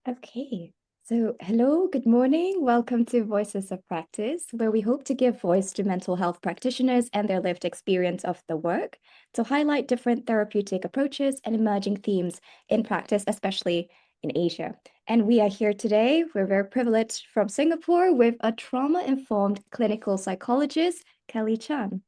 Okay. So, hello, good morning. Welcome to Voices of Practice, where we hope to give voice to mental health practitioners and their lived experience of the work to highlight different therapeutic approaches and emerging themes in practice, especially in Asia. And we are here today. We're very privileged from Singapore with a trauma-informed clinical psychologist, Kelly Chan.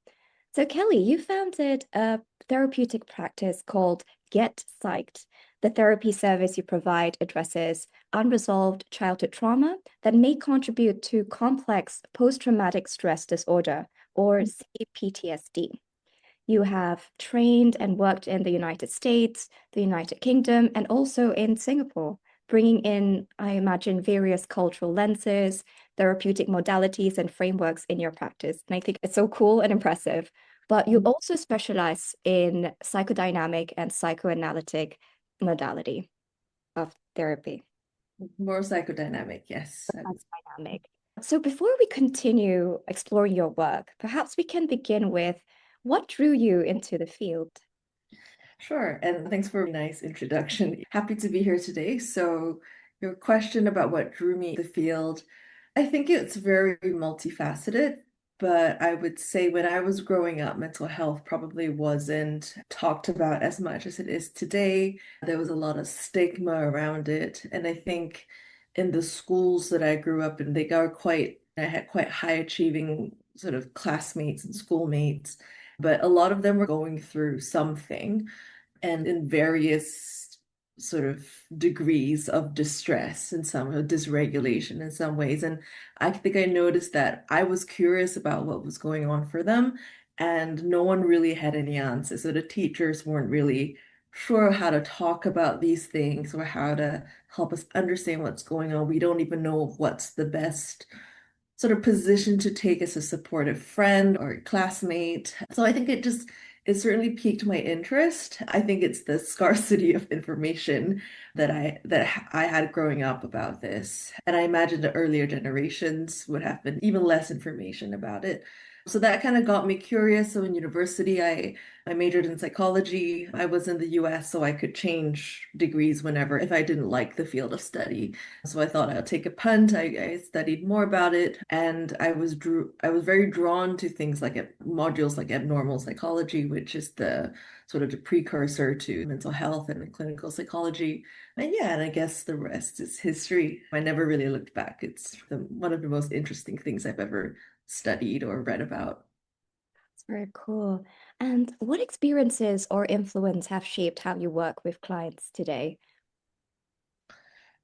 So, Kelly, you founded a therapeutic practice called Get Psyched. The therapy service you provide addresses unresolved childhood trauma that may contribute to complex post-traumatic stress disorder, or CPTSD. You have trained and worked in the United States, the United Kingdom, and also in Singapore, bringing in, I imagine, various cultural lenses, therapeutic modalities, and frameworks in your practice. And I think it's so cool and impressive. But you also specialize in psychodynamic and psychoanalytic modality of therapy. More psychodynamic, yes. That's dynamic. So before we continue exploring your work, perhaps we can begin with what drew you into the field? Sure. And thanks for a nice introduction. Happy to be here today. So, your question about what drew me to the field, I think it's very multifaceted, but I would say when I was growing up, mental health probably wasn't talked about as much as it is today. There was a lot of stigma around it. And I think in the schools that I grew up in, I had quite high achieving sort of classmates and schoolmates, but a lot of them were going through something and in various sort of degrees of distress and some of dysregulation in some ways. And I think I noticed that I was curious about what was going on for them, and no one really had any answers. So the teachers weren't really sure how to talk about these things or how to help us understand what's going on. We don't even know what's the best sort of position to take as a supportive friend or classmate. So I think it certainly piqued my interest. I think it's the scarcity of information that I had growing up about this. And I imagine the earlier generations would have been even less information about it. So that kind of got me curious. So in university, I majored in psychology. I was in the US, so I could change degrees whenever if I didn't like the field of study. So I thought I'd take a punt. I studied more about it, and I was very drawn to things like modules like abnormal psychology, which is the sort of the precursor to mental health and clinical psychology. And yeah, and I guess the rest is history. I never really looked back. One of the most interesting things I've ever studied or read about. It's very cool. And what experiences or influence have shaped how you work with clients today?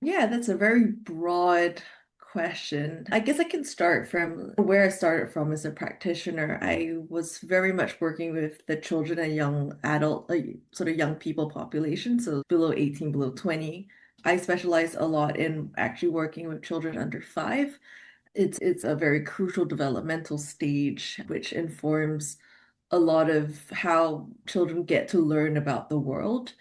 Yeah, that's a very broad question. I guess I can start from where I started from as a practitioner. I was very much working with the children and young adult, sort of young people population, so below 18, below 20. I specialize a lot in actually working with children under 5. It's a very crucial developmental stage, which informs a lot of how children get to learn about the world.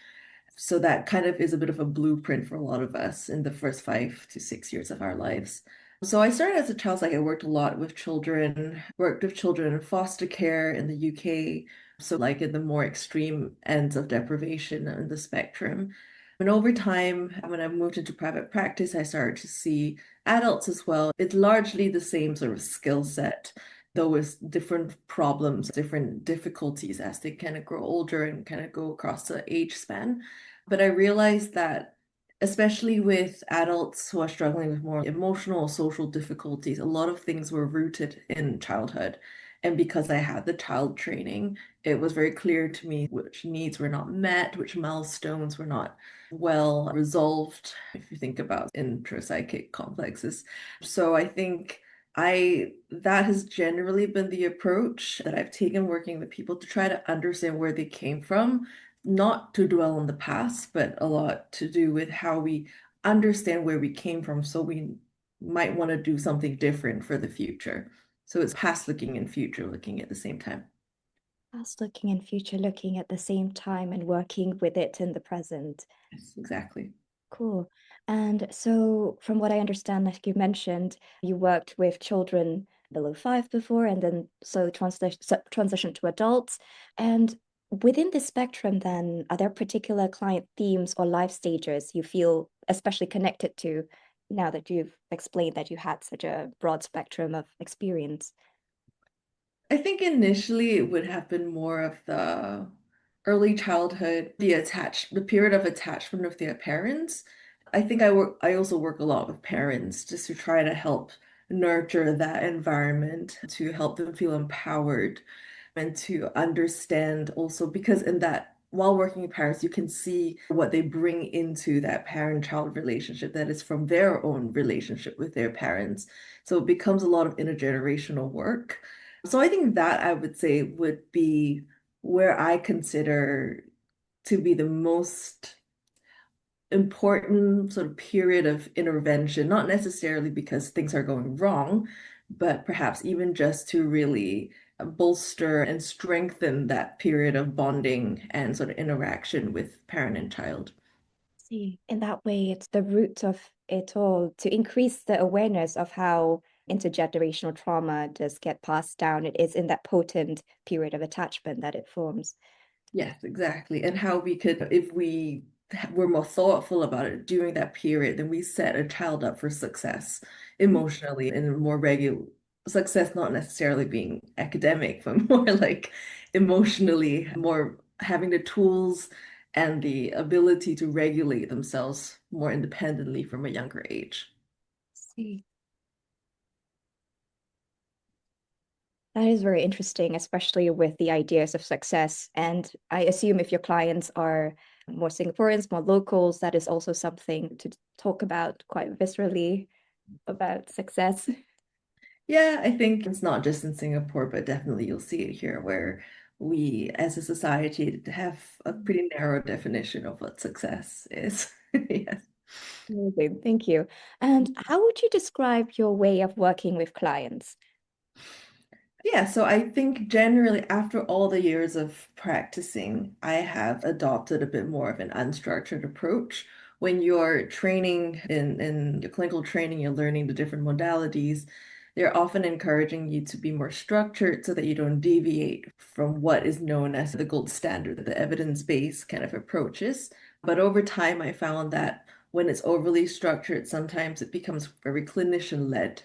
So that kind of is a bit of a blueprint for a lot of us in the first 5 to 6 years of our lives. So I started as a child psych. I worked a lot with children, worked with children in foster care in the UK. So like in the more extreme ends of deprivation in the spectrum. And over time, when I moved into private practice, I started to see adults as well. It's largely the same sort of skill set, though with different problems, different difficulties as they kind of grow older and kind of go across the age span. But I realized that, especially with adults who are struggling with more emotional or social difficulties, a lot of things were rooted in childhood. And because I had the child training, it was very clear to me which needs were not met, which milestones were not well resolved, if you think about intrapsychic complexes. So I think that has generally been the approach that I've taken working with people to try to understand where they came from, not to dwell on the past, but a lot to do with how we understand where we came from so we might want to do something different for the future. So it's past looking and future looking at the same time. Past looking and future looking at the same time and working with it in the present. Yes, exactly. Cool. And so, from what I understand, like you mentioned, you worked with children below 5 before, and then so transition to adults. And within the spectrum, then, are there particular client themes or life stages you feel especially connected to now that you've explained that you had such a broad spectrum of experience? I think initially it would have been more of the early childhood, the period of attachment with their parents. I also work a lot with parents just to try to help nurture that environment, to help them feel empowered and to understand also because in that while working with parents, you can see what they bring into that parent-child relationship that is from their own relationship with their parents. So it becomes a lot of intergenerational work. So I think that I would say would be where I consider to be the most important sort of period of intervention, not necessarily because things are going wrong, but perhaps even just to really bolster and strengthen that period of bonding and sort of interaction with parent and child. See, in that way, it's the root of it all to increase the awareness of how intergenerational trauma does get passed down. It is in that potent period of attachment that it forms. Yes, exactly. And how we could, if we were more thoughtful about it during that period, then we set a child up for success emotionally and more regular success, not necessarily being academic, but more like emotionally, more having the tools and the ability to regulate themselves more independently from a younger age. See. That is very interesting, especially with the ideas of success. And I assume if your clients are more Singaporeans, more locals, that is also something to talk about quite viscerally about success. Yeah, I think it's not just in Singapore, but definitely you'll see it here where we as a society have a pretty narrow definition of what success is. Yes. Amazing. Thank you. And how would you describe your way of working with clients? Yeah, so I think generally after all the years of practicing, I have adopted a bit more of an unstructured approach. When you're training in your clinical training, you're learning the different modalities. They're often encouraging you to be more structured so that you don't deviate from what is known as the gold standard, the evidence-based kind of approaches. But over time, I found that when it's overly structured, sometimes it becomes very clinician-led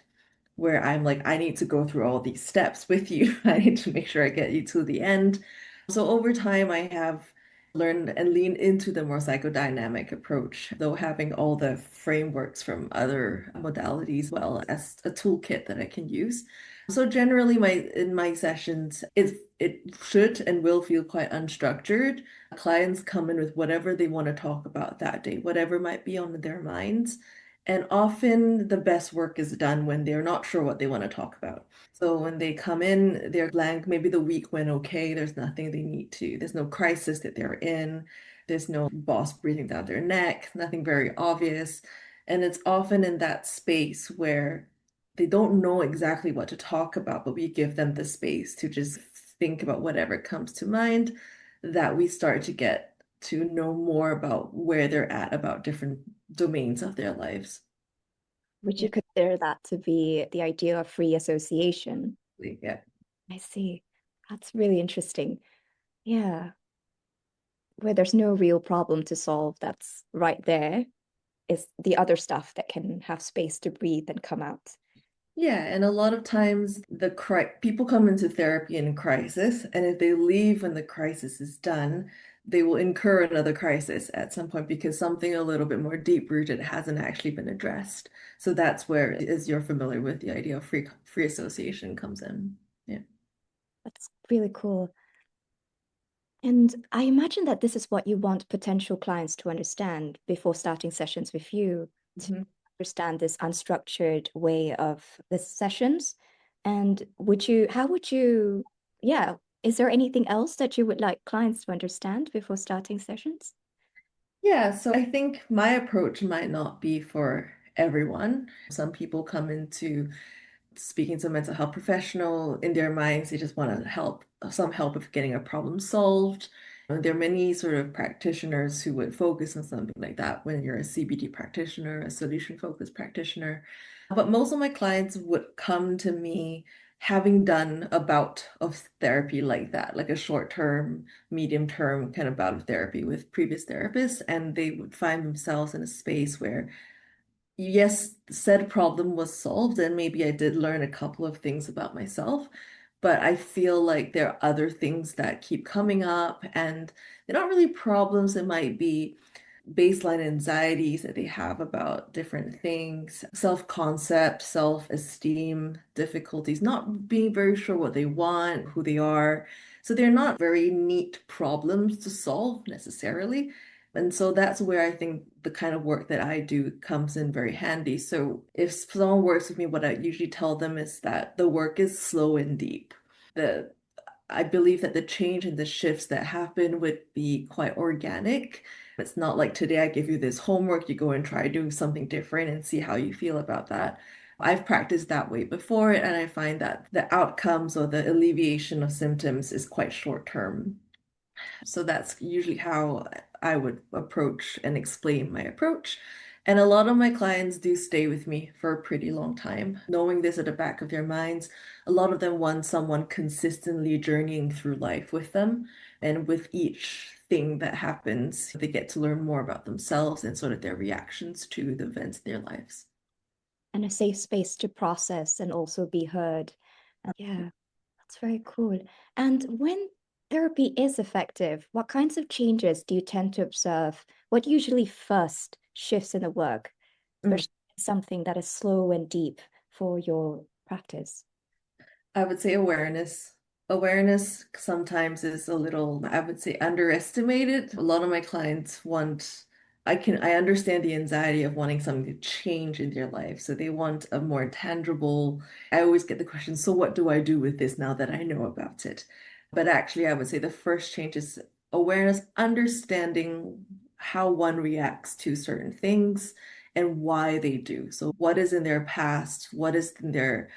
where I'm like, I need to go through all these steps with you. I need to make sure I get you to the end. So over time, I have learned and leaned into the more psychodynamic approach, though having all the frameworks from other modalities, well as a toolkit that I can use. So generally, my in my sessions, it should and will feel quite unstructured. Clients come in with whatever they want to talk about that day, whatever might be on their minds. And often the best work is done when they're not sure what they want to talk about. So when they come in, they're blank. Maybe the week went okay. There's nothing they need to, there's no crisis that they're in. There's no boss breathing down their neck, nothing very obvious. And it's often in that space where they don't know exactly what to talk about, but we give them the space to just think about whatever comes to mind that we start to get to know more about where they're at about different domains of their lives. Would Yeah. you consider that to be the idea of free association? Yeah. I see. That's really interesting. Yeah, where there's no real problem to solve, that's right there is the other stuff that can have space to breathe and come out. Yeah, and a lot of times people come into therapy in crisis, and if they leave when the crisis is done, they will incur another crisis at some point because something a little bit more deep-rooted hasn't actually been addressed. So that's where, as you're familiar with, the idea of free association comes in. Yeah. That's really cool. And I imagine that this is what you want potential clients to understand before starting sessions with you, to Mhm. understand this unstructured way of the sessions. And how would you, yeah, is there anything else that you would like clients to understand before starting sessions? Yeah, so I think my approach might not be for everyone. Some people come into speaking to a mental health professional in their minds, they just want to some help with getting a problem solved. There are many sort of practitioners who would focus on something like that when you're a CBT practitioner, a solution focused practitioner. But most of my clients would come to me having done a bout of therapy like that, like a short term, medium term kind of bout of therapy with previous therapists, and they would find themselves in a space where, yes, said problem was solved, and maybe I did learn a couple of things about myself, but I feel like there are other things that keep coming up, and they're not really problems. It might be baseline anxieties that they have about different things, self-concept, self-esteem, difficulties, not being very sure what they want, who they are. So they're not very neat problems to solve necessarily. And so that's where I think the kind of work that I do comes in very handy. So if someone works with me, what I usually tell them is that the work is slow and deep. The I believe that the change and the shifts that happen would be quite organic. It's not like today I give you this homework, you go and try doing something different and see how you feel about that. I've practiced that way before, and I find that the outcomes or the alleviation of symptoms is quite short term. So that's usually how I would approach and explain my approach. And a lot of my clients do stay with me for a pretty long time, knowing this at the back of their minds. A lot of them want someone consistently journeying through life with them. And with each thing that happens, they get to learn more about themselves and sort of their reactions to the events in their lives. And a safe space to process and also be heard. Yeah, that's very cool. And when therapy is effective, what kinds of changes do you tend to observe? What usually first shifts in the work, Mm. especially something that is slow and deep for your practice? I would say awareness. Awareness sometimes is a little, I would say, underestimated. A lot of my clients want, I understand the anxiety of wanting something to change in their life. So they want a more tangible, I always get the question, so what do I do with this now that I know about it? But actually, I would say the first change is awareness, understanding how one reacts to certain things and why they do. So what is in their past? What is in their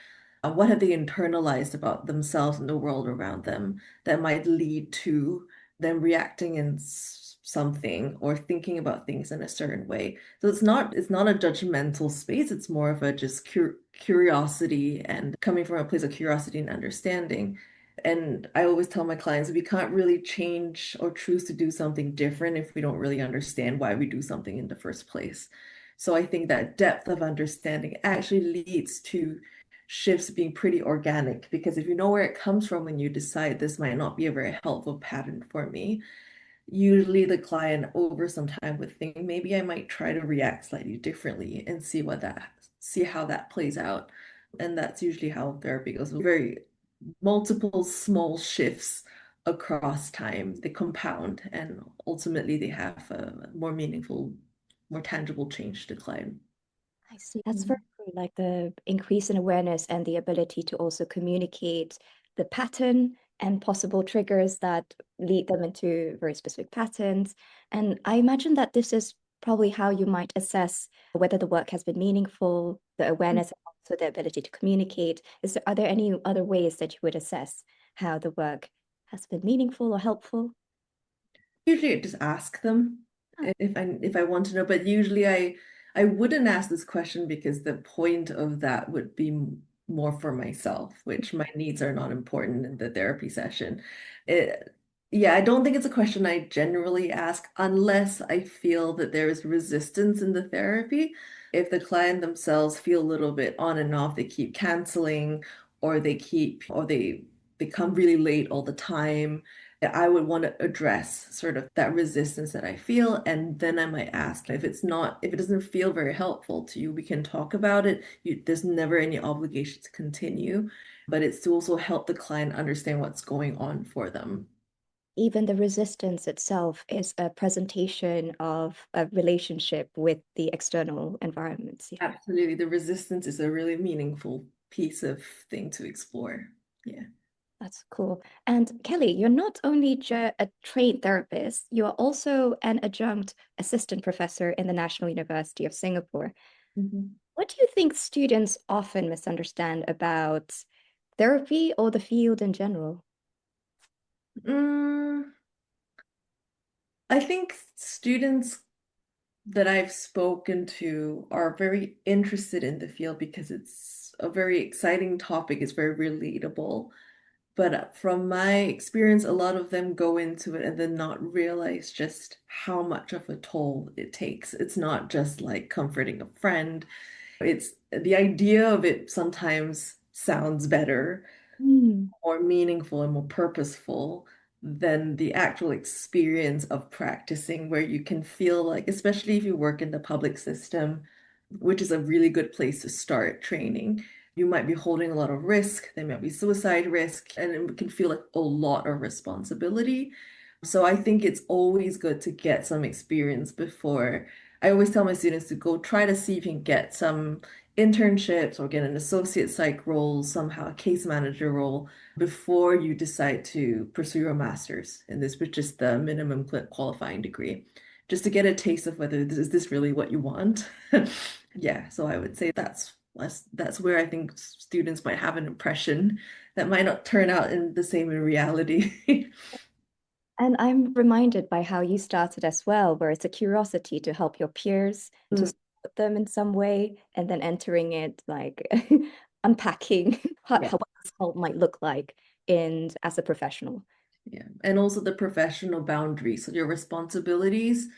what have they internalized about themselves and the world around them that might lead to them reacting in something or thinking about things in a certain way? So it's not a judgmental space. It's more of a just curiosity and coming from a place of curiosity and understanding. And I always tell my clients we can't really change or choose to do something different if we don't really understand why we do something in the first place. So I think that depth of understanding actually leads to shifts being pretty organic, because if you know where it comes from when you decide this might not be a very helpful pattern for me, usually the client over some time would think maybe I might try to react slightly differently and see how that plays out. And that's usually how therapy goes. Very multiple small shifts across time. They compound and ultimately they have a more meaningful, more tangible change to the client. I see. That's very Mhm. cool. Like the increase in awareness and the ability to also communicate the pattern and possible triggers that lead them into very specific patterns. And I imagine that this is probably how you might assess whether the work has been meaningful, the awareness, and also the ability to communicate. Are there any other ways that you would assess how the work has been meaningful or helpful? Usually I just ask them Ah, if I want to know, but usually I wouldn't ask this question because the point of that would be more for myself, which my needs are not important in the therapy session. It, yeah, I don't think it's a question I generally ask unless I feel that there is resistance in the therapy. If the client themselves feel a little bit on and off, they keep canceling or they come really late all the time, I would want to address sort of that resistance that I feel. And then I might ask if it doesn't feel very helpful to you, we can talk about it. There's never any obligation to continue, but it's to also help the client understand what's going on for them. even the resistance itself is a presentation of a relationship with the external environments. Yeah, Absolutely. The resistance is a really meaningful piece of thing to explore. Yeah. that's cool. And Kelly, you're not only a trained therapist, you are also an adjunct assistant professor in the National University of Singapore. Mhm. What do you think students often misunderstand about therapy or the field in general? Mm, I think students that I've spoken to are very interested in the field because it's a very exciting topic. It's very relatable. But from my experience, a lot of them go into it and then not realize just how much of a toll it takes. It's not just like comforting a friend. It's the idea of it sometimes sounds better, Mm. more meaningful and more purposeful than the actual experience of practicing, where you can feel like, especially if you work in the public system, which is a really good place to start training. You might be holding a lot of risk. There might be suicide risk, and it can feel like a lot of responsibility. So I think it's always good to get some experience before. I always tell my students to go try to see if you can get some internships or get an associate psych role, somehow a case manager role before you decide to pursue your master's in this, which is the minimum qualifying degree, just to get a taste of whether this is this really what you want. Yeah, so I would say that's where I think students might have an impression that might not turn out in the same in reality. And I'm reminded by how you started as well, where it's a curiosity to help your peers, to Mm, support them in some way, and then entering it like unpacking yeah. what this help might look like in as a professional. Yeah. And also the professional boundaries, so your responsibilities.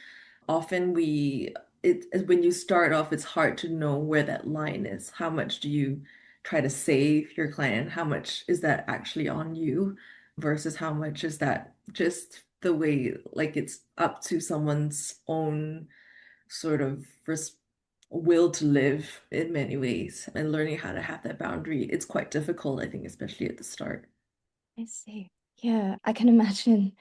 Often when you start off, it's hard to know where that line is. How much do you try to save your client? How much is that actually on you versus how much is that just the way, like it's up to someone's own sort of will to live in many ways, and learning how to have that boundary. It's quite difficult, I think, especially at the start. I see. Yeah, I can imagine.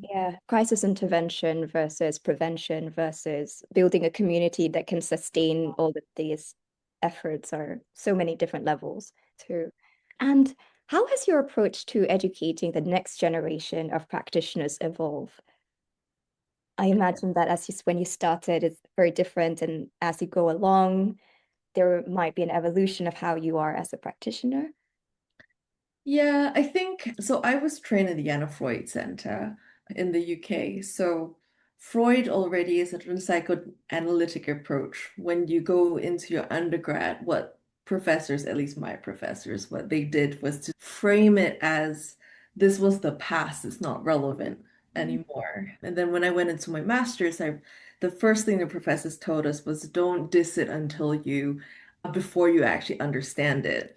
Yeah, crisis intervention versus prevention versus building a community that can sustain all of these efforts are so many different levels too. And how has your approach to educating the next generation of practitioners evolved? I imagine that when you started, it's very different, and as you go along, there might be an evolution of how you are as a practitioner. Yeah, I think so. I was trained in the Anna Freud Center in the UK. So Freud already is a psychoanalytic approach. When you go into your undergrad, what professors, at least my professors, what they did was to frame it as this was the past, it's not relevant anymore. And then when I went into my master's, the first thing the professors told us was don't diss it until before you actually understand it.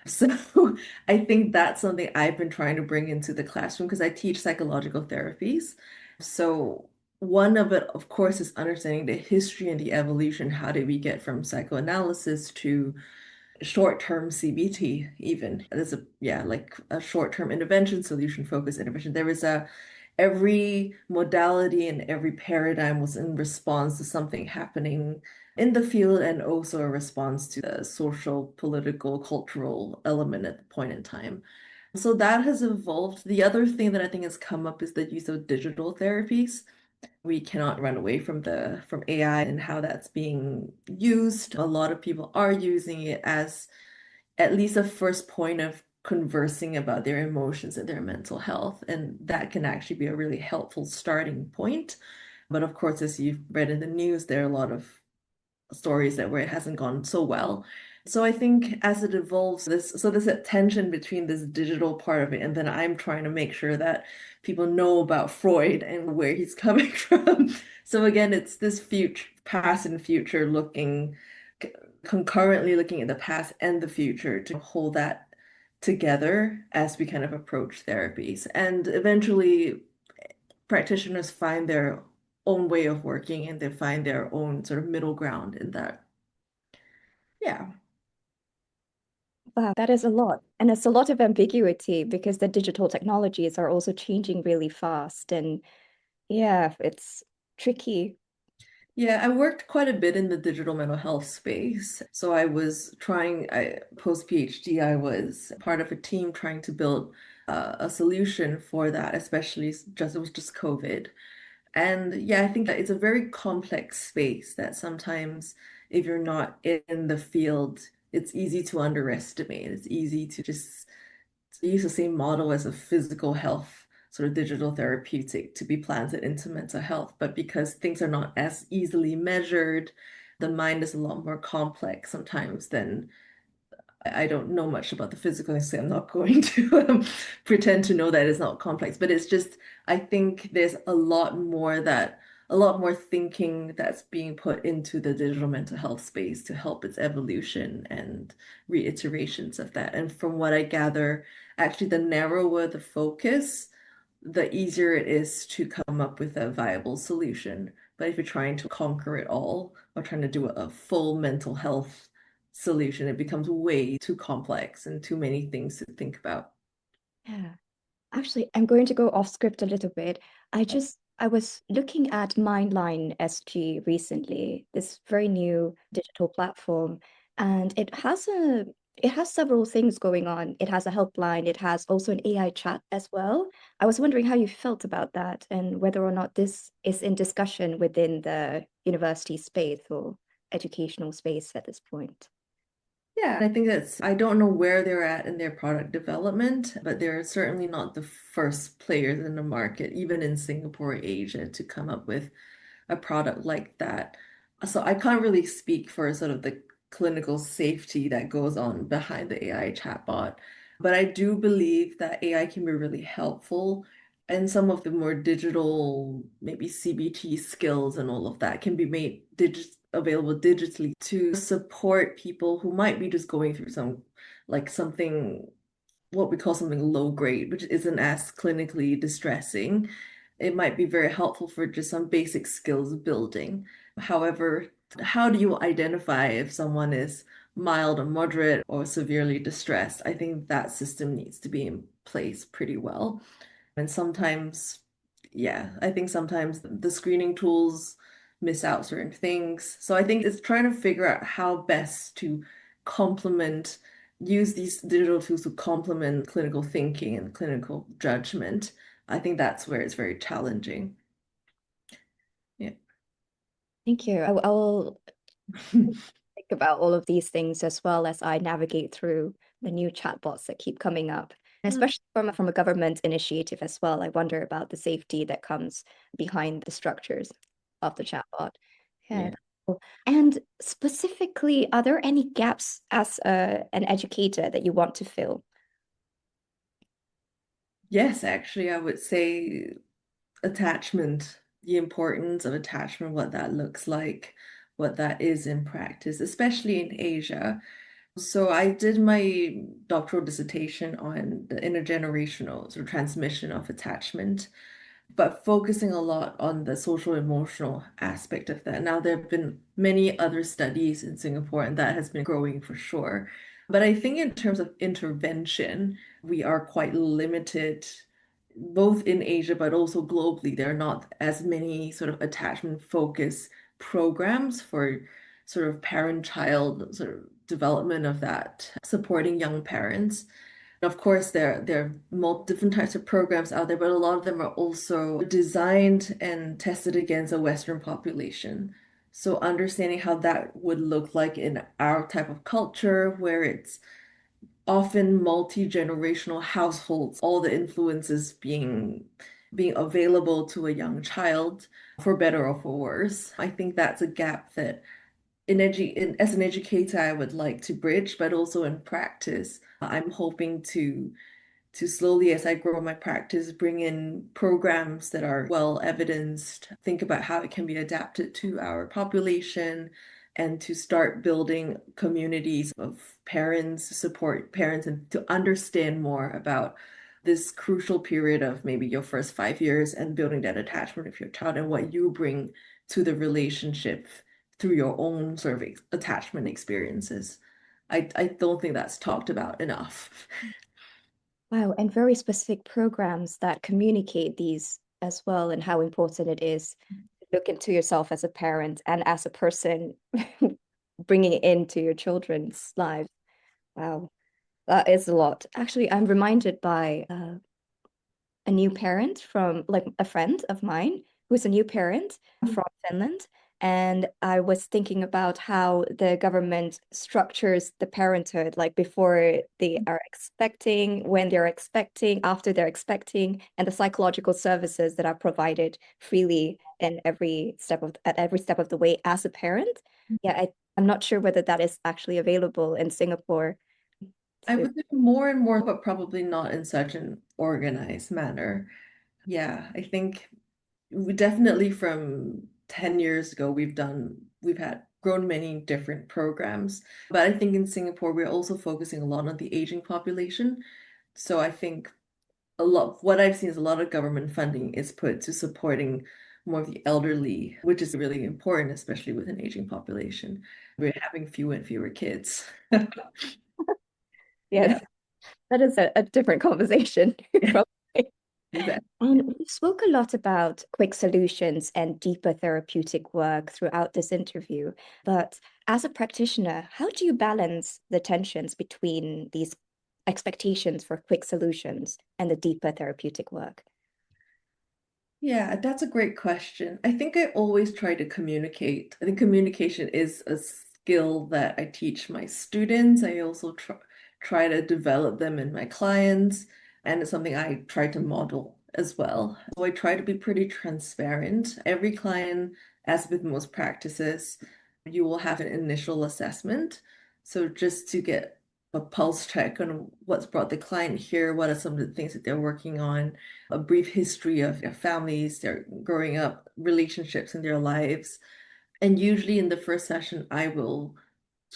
So I think that's something I've been trying to bring into the classroom because I teach psychological therapies. So one of it, of course, is understanding the history and the evolution. How did we get from psychoanalysis to short-term CBT even? There's like a short-term intervention, solution-focused intervention. Every modality and every paradigm was in response to something happening in the field and also a response to the social, political, cultural element at the point in time. So that has evolved. The other thing that I think has come up is the use of digital therapies. We cannot run away from AI and how that's being used. A lot of people are using it as at least a first point of conversing about their emotions and their mental health. And that can actually be a really helpful starting point. But of course, as you've read in the news, there are a lot of stories that where it hasn't gone so well. So I think as it evolves, there's a tension between this digital part of it, and then I'm trying to make sure that people know about Freud and where he's coming from. So again, it's this future, past and future looking, concurrently looking at the past and the future to hold that together as we kind of approach therapies. And eventually practitioners find their own way of working and they find their own sort of middle ground in that. Yeah. Wow, that is a lot. And it's a lot of ambiguity because the digital technologies are also changing really fast. And yeah, it's tricky. Yeah, I worked quite a bit in the digital mental health space. So post PhD, I was part of a team trying to build a solution for that, especially it was just COVID. And yeah, I think that it's a very complex space that sometimes if you're not in the field, it's easy to underestimate. It's easy to just use the same model as a physical health sort of digital therapeutic to be planted into mental health. But because things are not as easily measured, the mind is a lot more complex sometimes than I don't know much about the physical, so I'm not going to pretend to know that it's not complex, but it's just, I think there's a lot more thinking that's being put into the digital mental health space to help its evolution and reiterations of that. And from what I gather, actually, the narrower the focus, the easier it is to come up with a viable solution. But if you're trying to conquer it all or trying to do a full mental health solution, it becomes way too complex and too many things to think about. Yeah. Actually, I'm going to go off script a little bit. I was looking at Mindline SG recently, this very new digital platform, and it has several things going on. It has a helpline, it has also an AI chat as well. I was wondering how you felt about that and whether or not this is in discussion within the university space or educational space at this point. Yeah, I think I don't know where they're at in their product development, but they're certainly not the first players in the market, even in Singapore or Asia, to come up with a product like that. So I can't really speak for sort of the clinical safety that goes on behind the AI chatbot, but I do believe that AI can be really helpful. And some of the more digital, maybe CBT skills and all of that can be made available digitally to support people who might be just going through something what we call something low grade, which isn't as clinically distressing. It might be very helpful for just some basic skills building. However, how do you identify if someone is mild or moderate or severely distressed? I think that system needs to be in place pretty well. And sometimes, yeah, I think sometimes the screening tools miss out certain things. So I think it's trying to figure out how best to complement, use these digital tools to complement clinical thinking and clinical judgment. I think that's where it's very challenging. Yeah. Thank you. I will think about all of these things as well as I navigate through the new chatbots that keep coming up. And especially from a government initiative as well. I wonder about the safety that comes behind the structures of the chatbot. Yeah. Yeah. That's cool. And specifically, are there any gaps as an educator that you want to fill? Yes, actually, I would say attachment, the importance of attachment, what that looks like, what that is in practice, especially in Asia. So I did my doctoral dissertation on the intergenerational sort of transmission of attachment, but focusing a lot on the social emotional aspect of that. Now, there have been many other studies in Singapore, and that has been growing for sure. But I think in terms of intervention, we are quite limited, both in Asia, but also globally. There are not as many sort of attachment focused programs for sort of parent-child sort of development of that, supporting young parents. Of course, there are different types of programs out there, but a lot of them are also designed and tested against a Western population. So understanding how that would look like in our type of culture, where it's often multi-generational households, all the influences being available to a young child, for better or for worse. I think that's a gap that as an educator, I would like to bridge, but also in practice, I'm hoping to slowly, as I grow my practice, bring in programs that are well evidenced, think about how it can be adapted to our population, and to start building communities of parents, support parents, and to understand more about this crucial period of maybe your first 5 years and building that attachment with your child and what you bring to the relationship through your own sort of attachment experiences. I don't think that's talked about enough. Wow, and very specific programs that communicate these as well and how important it is to look into yourself as a parent and as a person bringing it into your children's lives. Wow, that is a lot. Actually, I'm reminded by a new parent from like a friend of mine who's a new parent from Finland. And I was thinking about how the government structures the parenthood, like before they are expecting, when they're expecting, after they're expecting, and the psychological services that are provided freely in every step of at every step of the way as a parent. Yeah, I'm not sure whether that is actually available in Singapore. I So, would say more and more, but probably not in such an organized manner. Yeah, I think we definitely from 10 years ago, we've had grown many different programs. But I think in Singapore, we're also focusing a lot on the aging population. So I think what I've seen is a lot of government funding is put to supporting more of the elderly, which is really important, especially with an aging population. We're having fewer and fewer kids. yes, Yeah, that is a different conversation, probably. exactly. We spoke a lot about quick solutions and deeper therapeutic work throughout this interview. But as a practitioner, how do you balance the tensions between these expectations for quick solutions and the deeper therapeutic work? Yeah, that's a great question. I think I always try to communicate. I think communication is a skill that I teach my students. I also try to develop them in my clients, and it's something I try to model as well. So I try to be pretty transparent. Every client, as with most practices, you will have an initial assessment. So just to get a pulse check on what's brought the client here, what are some of the things that they're working on, a brief history of their families, their growing up, relationships in their lives. And usually in the first session, I will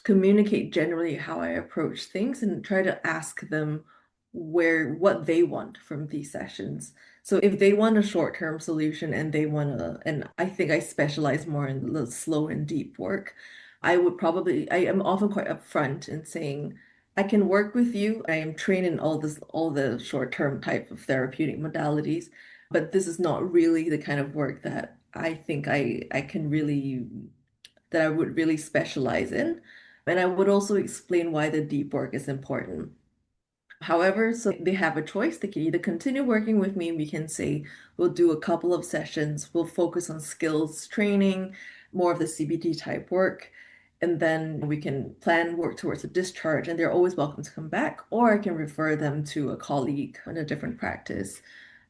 communicate generally how I approach things and try to ask them what they want from these sessions. So if they want a short-term solution and and I think I specialize more in the slow and deep work, I am often quite upfront in saying, I can work with you. I am trained in all the short-term type of therapeutic modalities, but this is not really the kind of work that I think I can really that I would really specialize in. And I would also explain why the deep work is important. However, so they have a choice. They can either continue working with me. We can say we'll do a couple of sessions. We'll focus on skills training, more of the CBT type work. And then we can plan work towards a discharge, and they're always welcome to come back, or I can refer them to a colleague in a different practice.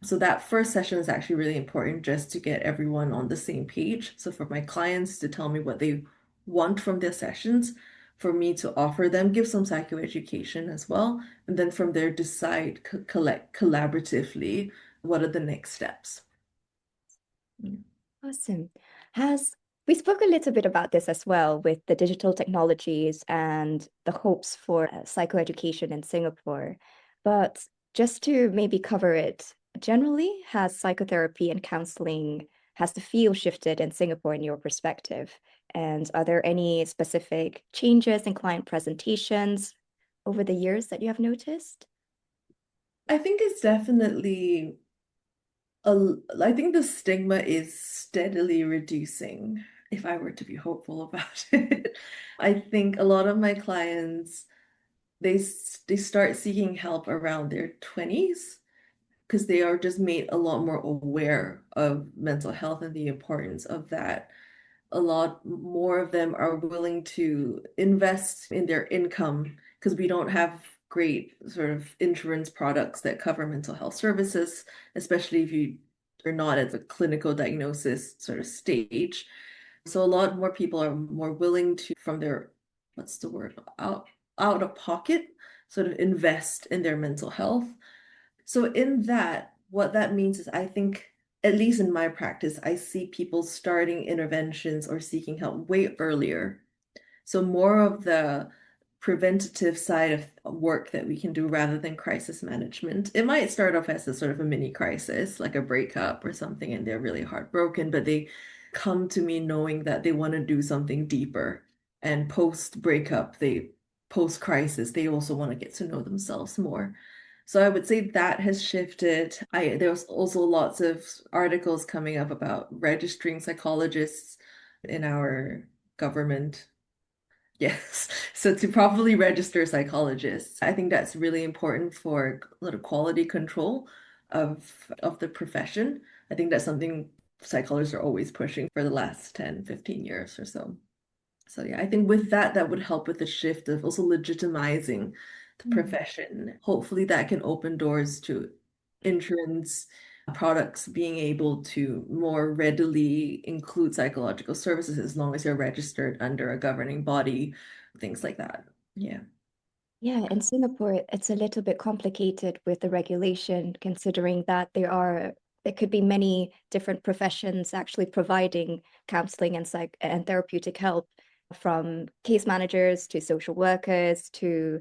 So that first session is actually really important just to get everyone on the same page. So for my clients to tell me what they want from their sessions, for me to offer them, give some psychoeducation as well, and then from there decide collect collaboratively what are the next steps. Mm. Awesome. Has We spoke a little bit about this as well with the digital technologies and the hopes for psychoeducation in Singapore. But just to maybe cover it generally, has psychotherapy and counseling, has the field shifted in Singapore in your perspective? And are there any specific changes in client presentations over the years that you have noticed? I think it's definitely I think the stigma is steadily reducing, if I were to be hopeful about it. I think a lot of my clients they start seeking help around their 20s because they are just made a lot more aware of mental health and the importance of that. A lot more of them are willing to invest in their income because we don't have great sort of insurance products that cover mental health services, especially if you are not at the clinical diagnosis sort of stage. So a lot more people are more willing to, from their, what's the word, out of pocket, sort of invest in their mental health. So in that, what that means is I think, at least in my practice, I see people starting interventions or seeking help way earlier. So more of the preventative side of work that we can do rather than crisis management. It might start off as a sort of a mini crisis, like a breakup or something, and they're really heartbroken, but they come to me knowing that they want to do something deeper. And post breakup, post crisis, they also want to get to know themselves more. So I would say that has shifted. There's also lots of articles coming up about registering psychologists in our government. Yes. So to properly register psychologists, I think that's really important for a little quality control of the profession. I think that's something psychologists are always pushing for the last 10, 15 years or so. So yeah, I think with that, that would help with the shift of also legitimizing the Mm. profession. Hopefully that can open doors to insurance products being able to more readily include psychological services as long as you're registered under a governing body, things like that. Yeah. Yeah, in Singapore, it's a little bit complicated with the regulation, considering that there could be many different professions actually providing counseling and therapeutic help, from case managers to social workers to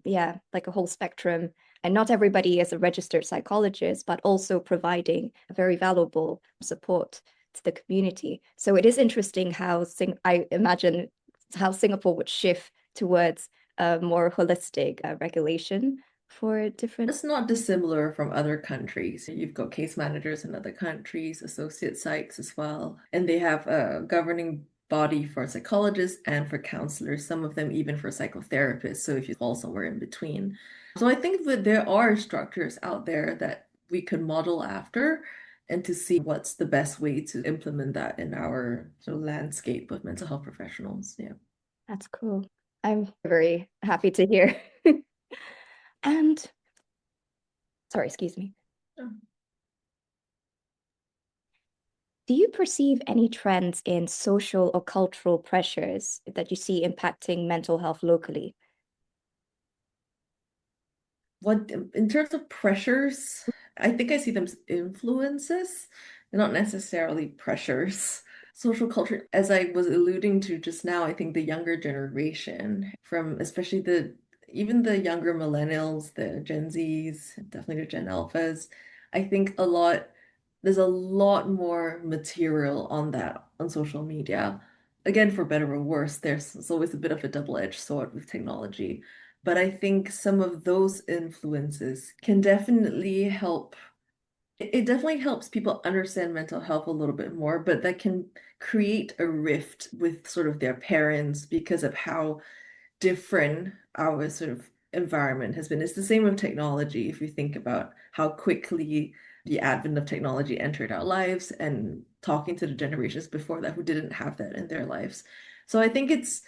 yeah, like a whole spectrum. And not everybody is a registered psychologist, but also providing very valuable support to the community. So it is interesting how I imagine how Singapore would shift towards a more holistic regulation for different. It's not dissimilar from other countries. You've got case managers in other countries, associate psychs as well, and they have a governing body for psychologists and for counselors, some of them even for psychotherapists. So if you fall somewhere in between. So I think that there are structures out there that we could model after and to see what's the best way to implement that in our sort of landscape of mental health professionals. Yeah. That's cool. I'm very happy to hear. And sorry, excuse me. Do you perceive any trends in social or cultural pressures that you see impacting mental health locally? What in terms of pressures, I think I see them as influences, not necessarily pressures. Social culture, as I was alluding to just now, I think the younger generation, from especially even the younger millennials, the Gen Zs, definitely the Gen Alphas, I think there's a lot more material on that on social media. Again, for better or worse, there's always a bit of a double-edged sword with technology. But I think some of those influences can definitely help. It definitely helps people understand mental health a little bit more, but that can create a rift with sort of their parents because of how different our sort of environment has been. It's the same with technology. If you think about how quickly the advent of technology entered our lives and talking to the generations before that who didn't have that in their lives. So I think it's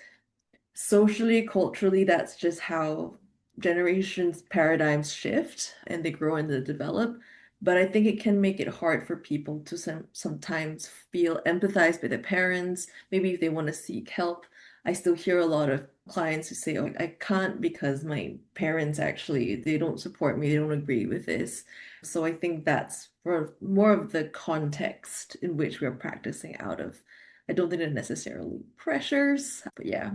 socially, culturally, that's just how generations' paradigms shift and they grow and they develop. But I think it can make it hard for people to sometimes feel empathized by their parents. Maybe if they want to seek help. I still hear a lot of clients who say, "Oh, I can't because my parents actually they don't support me, they don't agree with this." So I think that's for more of the context in which we're practicing out of. I don't think they're necessarily pressures, but yeah.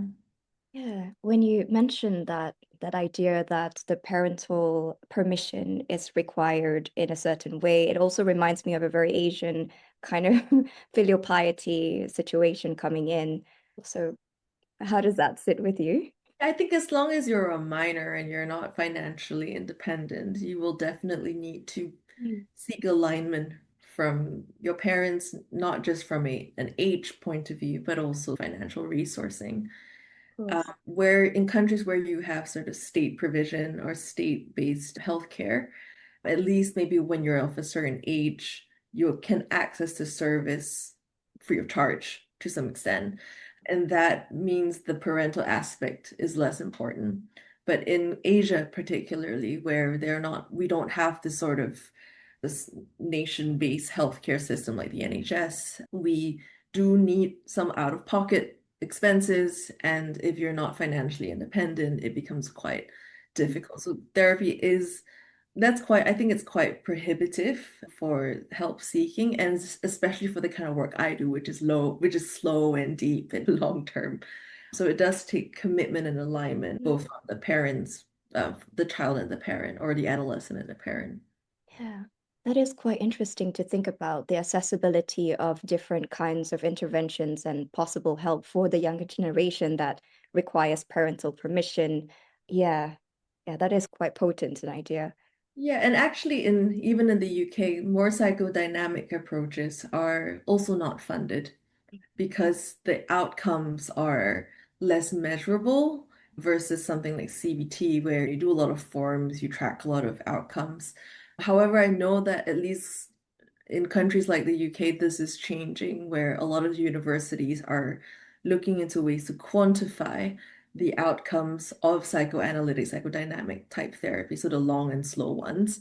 Yeah, when you mentioned that idea that the parental permission is required in a certain way, it also reminds me of a very Asian kind of filial piety situation coming in. So how does that sit with you? I think as long as you're a minor and you're not financially independent, you will definitely need to Mm. seek alignment from your parents, not just from an age point of view, but also financial resourcing. Of course. Where in countries where you have sort of state provision or state-based healthcare, at least maybe when you're of a certain age, you can access the service free of charge to some extent. And that means the parental aspect is less important. But in Asia, particularly, where we don't have this nation-based healthcare system like the NHS, we do need some out-of-pocket expenses. And if you're not financially independent, it becomes quite difficult. So I think it's quite prohibitive for help seeking, and especially for the kind of work I do, which is slow and deep and long term. So it does take commitment and alignment, Mm. both on the parents, the child and the parent, or the adolescent and the parent. Yeah, that is quite interesting to think about the accessibility of different kinds of interventions and possible help for the younger generation that requires parental permission. Yeah, yeah, that is quite potent an idea. Yeah, and actually even in the UK, more psychodynamic approaches are also not funded because the outcomes are less measurable versus something like CBT, where you do a lot of forms, you track a lot of outcomes. However, I know that at least in countries like the UK, this is changing, where a lot of universities are looking into ways to quantify the outcomes of psychoanalytic, psychodynamic type therapy, so the long and slow ones.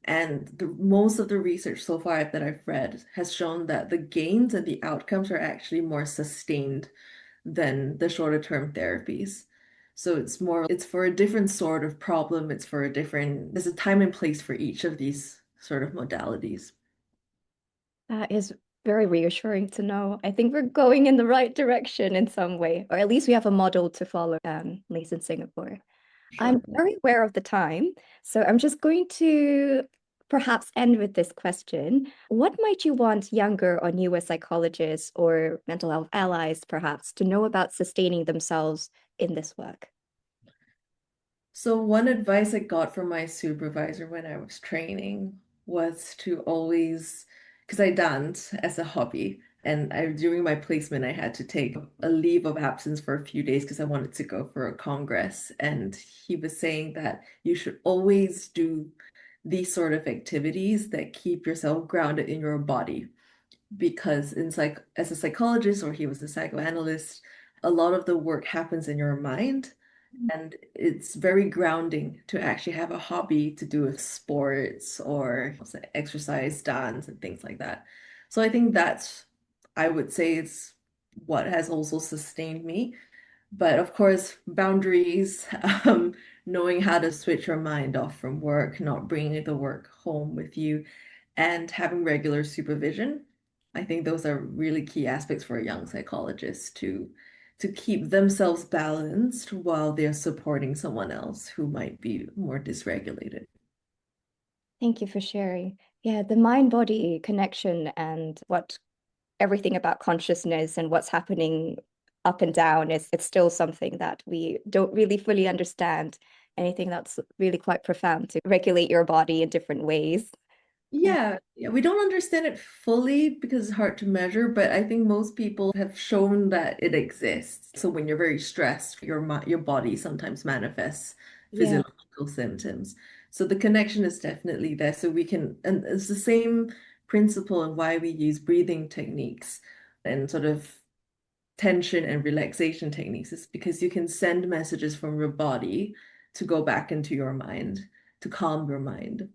And most of the research so far that I've read has shown that the gains and the outcomes are actually more sustained than the shorter term therapies. So it's for a different sort of problem. There's a time and place for each of these sort of modalities. That is very reassuring to know. I think we're going in the right direction in some way, or at least we have a model to follow, at least in Singapore. Sure. I'm very aware of the time, so I'm just going to perhaps end with this question. What might you want younger or newer psychologists or mental health allies perhaps to know about sustaining themselves in this work? So one advice I got from my supervisor when I was training was to always, because I dance as a hobby, and during my placement I had to take a leave of absence for a few days because I wanted to go for a congress. And he was saying that you should always do these sort of activities that keep yourself grounded in your body because as a psychologist, or he was a psychoanalyst, a lot of the work happens in your mind, and it's very grounding to actually have a hobby to do with sports or say, exercise, dance, and things like that. So I think I would say it's what has also sustained me. But of course, boundaries, knowing how to switch your mind off from work, not bringing the work home with you, and having regular supervision. I think those are really key aspects for a young psychologist to keep themselves balanced while they're supporting someone else who might be more dysregulated. Thank you for sharing. Yeah, the mind-body connection and what everything about consciousness and what's happening up and down is it's still something that we don't really fully understand. Anything that's really quite profound to regulate your body in different ways. Yeah. Yeah, we don't understand it fully because it's hard to measure, but I think most people have shown that it exists. So when you're very stressed, your body sometimes manifests Yeah. physiological symptoms. So the connection is definitely there. And it's the same principle in why we use breathing techniques and sort of tension and relaxation techniques is because you can send messages from your body to go back into your mind, to calm your mind.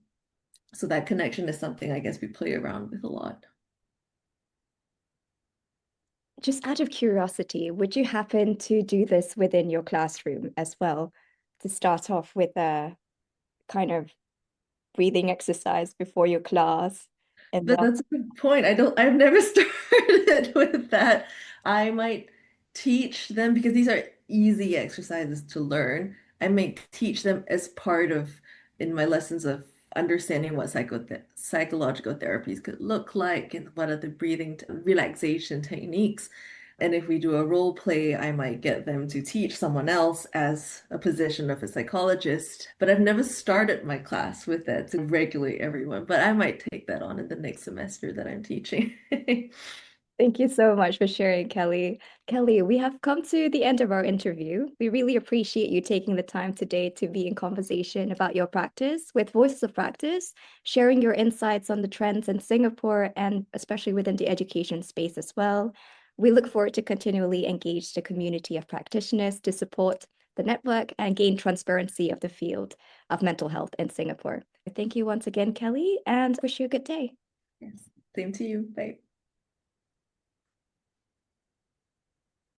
So that connection is something I guess we play around with a lot. Just out of curiosity, would you happen to do this within your classroom as well? To start off with a kind of breathing exercise before your class and But then that's a good point. I've never started with that. I might teach them because these are easy exercises to learn. I might teach them as part of in my lessons of understanding what psychological therapies could look like and what are the relaxation techniques. And if we do a role play, I might get them to teach someone else as a position of a psychologist. But I've never started my class with that to regulate everyone. But I might take that on in the next semester that I'm teaching. thank you so much for sharing, Kelly. Kelly, we have come to the end of our interview. We really appreciate you taking the time today to be in conversation about your practice with Voices of Practice, sharing your insights on the trends in Singapore and especially within the education space as well. We look forward to continually engage the community of practitioners to support the network and gain transparency of the field of mental health in Singapore. Thank you once again, Kelly, and wish you a good day. Yes. Same to you. Bye.